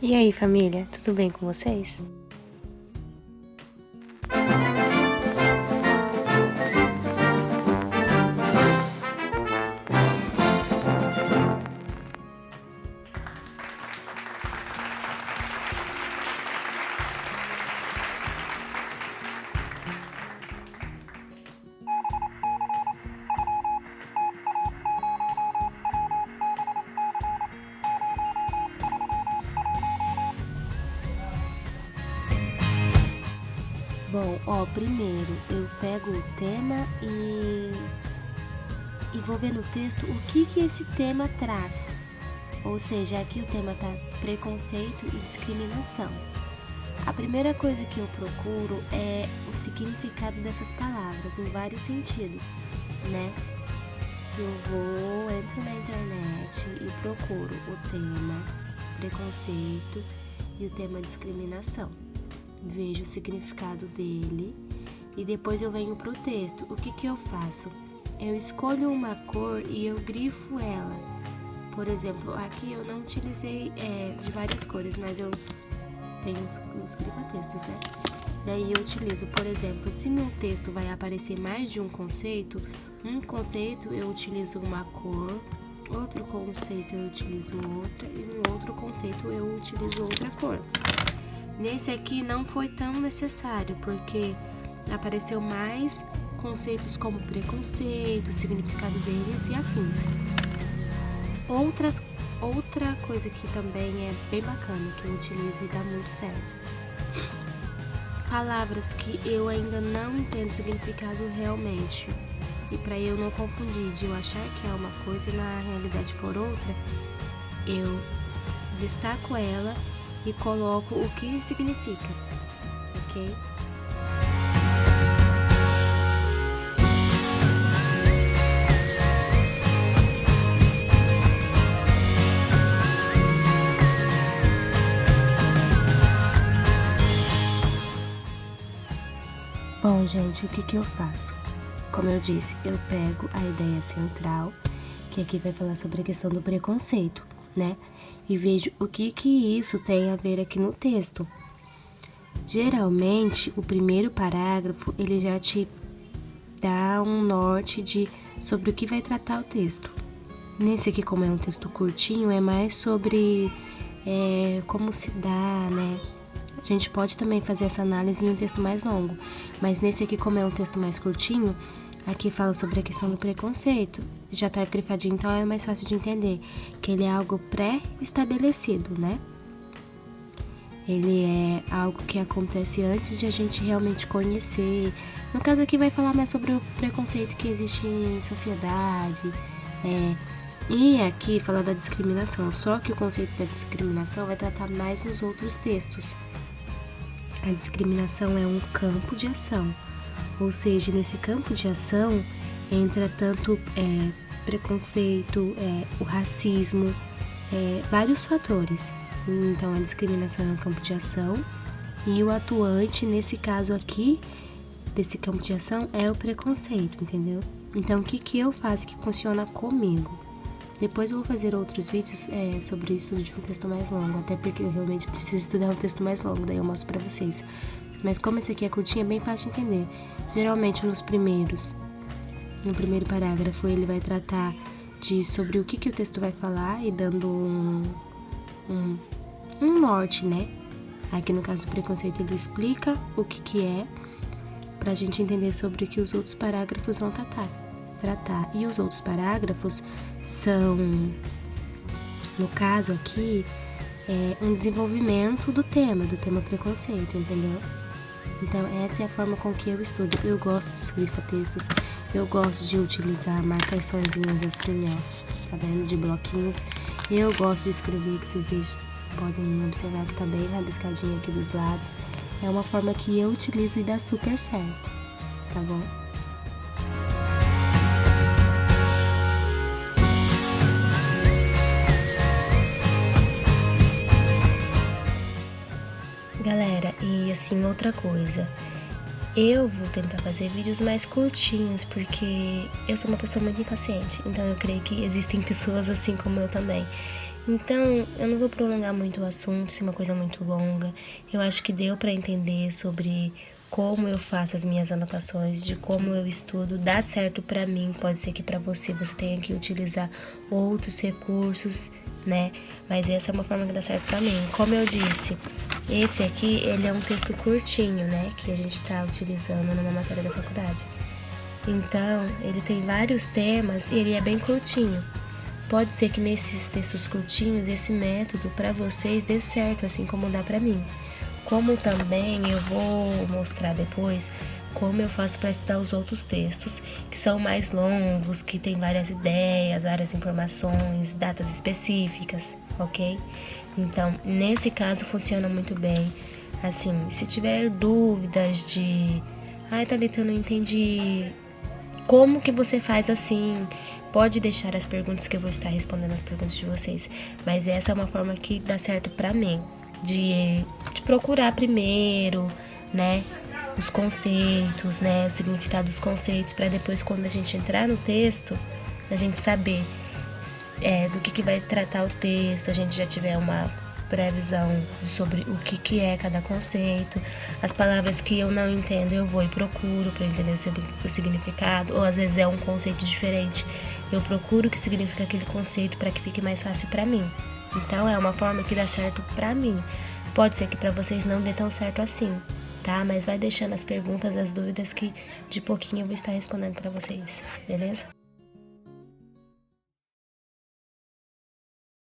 E aí, família, tudo bem com vocês? Bom, primeiro eu pego o tema e vou ver no texto o que esse tema traz. Ou seja, aqui o tema tá preconceito e discriminação. A primeira coisa que eu procuro é o significado dessas palavras em vários sentidos, né? Entro na internet e procuro o tema preconceito e o tema discriminação. Vejo o significado dele e depois eu venho pro texto. O que eu faço? Eu escolho uma cor e eu grifo ela. Por exemplo, aqui eu não utilizei de várias cores, mas eu tenho os grifa-textos, né? Daí eu utilizo, por exemplo, se no texto vai aparecer mais de um conceito eu utilizo uma cor, outro conceito eu utilizo outra e um outro conceito eu utilizo outra cor. Nesse aqui não foi tão necessário, porque apareceu mais conceitos como preconceito, significado deles e afins. Outra coisa que também é bem bacana, que eu utilizo e dá muito certo. Palavras que eu ainda não entendo o significado realmente. E para eu não confundir, de eu achar que é uma coisa e na realidade for outra, eu destaco ela e coloco o que significa, ok? Bom, gente, o que eu faço? Como eu disse, eu pego a ideia central, que aqui vai falar sobre a questão do preconceito, né? E vejo o que isso tem a ver aqui no texto. Geralmente, o primeiro parágrafo, ele já te dá um norte sobre o que vai tratar o texto. Nesse aqui, como é um texto curtinho, é mais sobre como se dá, né? A gente pode também fazer essa análise em um texto mais longo, mas nesse aqui, como é um texto mais curtinho, aqui fala sobre a questão do preconceito. Já tá grifadinho, então é mais fácil de entender que ele é algo pré-estabelecido, né? Ele é algo que acontece antes de a gente realmente conhecer. No caso aqui vai falar mais sobre o preconceito que existe em sociedade, e aqui fala da discriminação, só que o conceito da discriminação vai tratar mais nos outros textos. A discriminação é um campo de ação, ou seja, nesse campo de ação entra tanto preconceito, o racismo, vários fatores. Então, a discriminação é um campo de ação e o atuante, nesse caso aqui, desse campo de ação, é o preconceito, entendeu? Então, o que eu faço que funciona comigo? Depois eu vou fazer outros vídeos sobre o estudo de um texto mais longo, até porque eu realmente preciso estudar um texto mais longo, daí eu mostro pra vocês. Mas como esse aqui é curtinho, é bem fácil de entender. Geralmente no primeiro parágrafo, ele vai tratar sobre o que o texto vai falar e dando um norte, né? Aqui no caso do preconceito, ele explica o que é, pra gente entender sobre o que os outros parágrafos vão tratar. E os outros parágrafos são, no caso aqui, um desenvolvimento do tema preconceito, entendeu? Então essa é a forma com que eu estudo. Eu gosto dos grifa-textos, eu gosto de utilizar marcaçõezinhas assim, ó, tá vendo? De bloquinhos. Eu gosto de escrever, que vocês podem observar que tá bem rabiscadinho aqui dos lados. É uma forma que eu utilizo e dá super certo, tá bom? Galera, e assim, outra coisa, eu vou tentar fazer vídeos mais curtinhos, porque eu sou uma pessoa muito impaciente, então eu creio que existem pessoas assim como eu também. Então, eu não vou prolongar muito o assunto, se é uma coisa muito longa. Eu acho que deu para entender sobre como eu faço as minhas anotações, de como eu estudo. Dá certo para mim, pode ser que para você tenha que utilizar outros recursos, né? Mas essa é uma forma que dá certo para mim. Como eu disse, esse aqui, ele é um texto curtinho, né? Que a gente tá utilizando numa matéria da faculdade. Então, ele tem vários temas e ele é bem curtinho. Pode ser que nesses textos curtinhos esse método para vocês dê certo, assim como dá para mim. Como também eu vou mostrar depois como eu faço para estudar os outros textos, que são mais longos, que tem várias ideias, várias informações, datas específicas, ok? Então, nesse caso funciona muito bem. Assim, se tiver dúvidas de... Ai, Thalita, eu não entendi como que você faz assim? Pode deixar as perguntas que eu vou estar respondendo as perguntas de vocês. Mas essa é uma forma que dá certo pra mim. De procurar primeiro, né? Os conceitos, né? O significado dos conceitos. Pra depois, quando a gente entrar no texto, a gente saber do que vai tratar o texto. A gente já tiver uma previsão sobre o que é cada conceito. As palavras que eu não entendo, eu vou e procuro para entender o significado, ou às vezes é um conceito diferente, eu procuro o que significa aquele conceito para que fique mais fácil para mim. Então é uma forma que dá certo para mim. Pode ser que para vocês não dê tão certo assim, tá? Mas vai deixando as perguntas, as dúvidas que de pouquinho eu vou estar respondendo para vocês, beleza?